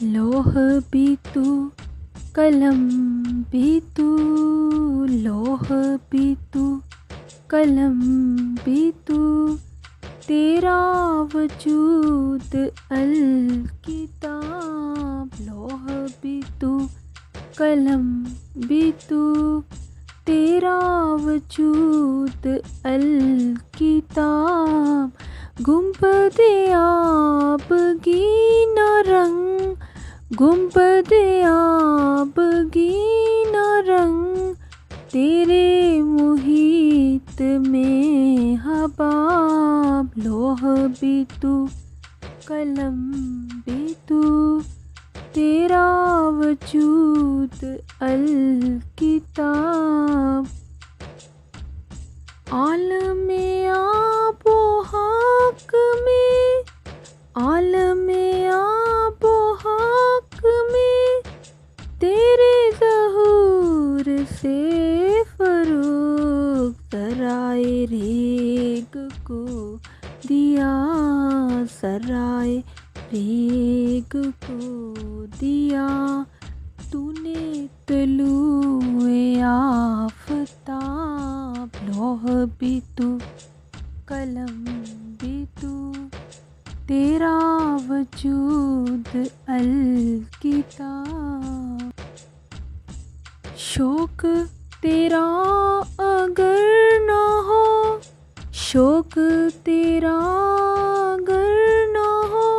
لوح بھی تو قلم بھی تو، لوح بھی تو قلم بھی تو، تیرا وجود الکتاب. لوح بھی تو قلم بھی تو، تیرا وجود الکتاب. گنبد آبگین رنگ، گنبد آبگین رنگ، تیرے محیط میں حباب. لوح بھی تو قلم بھی تو، تیرا وجود الکتاب. عالم آب و حق میں، عالم آب و حق میں، تیرے ظہور سے فروغ. ذرائع ریگ کو دیا، ذرائع ریگ کو دیا، تو نے طلوع آفتاب. لوح بھی تو قلم بھی تو، تیرا وجود الکتاب. شوق تیرا اگر نہ ہو، شوق تیرا اگر نہ ہو،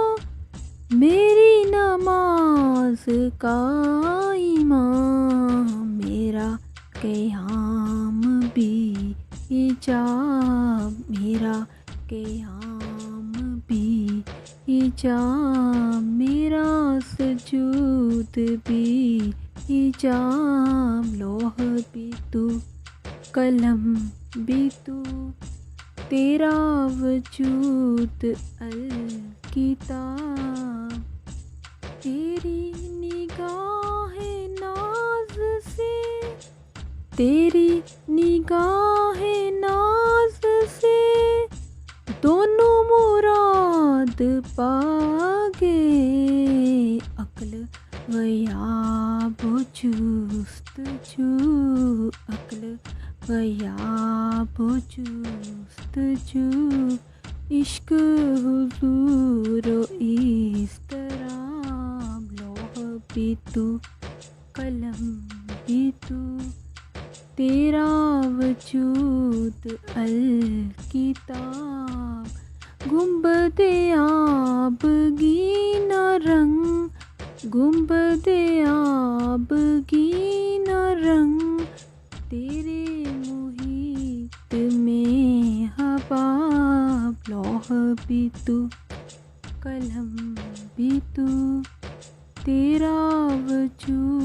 میری نماز کا امام. میرا قیام بھی حجاب، میرا قیام بھی حجاب، میرا سجود بھی حجاب. لوح بھی تو قلم بھی تو، تیرا وجود الکتاب. تیری نگاہ ناز سے، تیری نگاہ ناز سے، دونوں مراد پا گئے. عقل غیاب و جستجو، عقل غیاب و جستجو، عشق حضور و اضطراب. لوح بھی تو قلم بھی تو، تیرا وجود الکتاب. گنبد آبگین رنگ، گنبد آبگین رنگ، تیرے محیط میں حباب. لوح بھی تو قلم بھی تو، تیرا وجود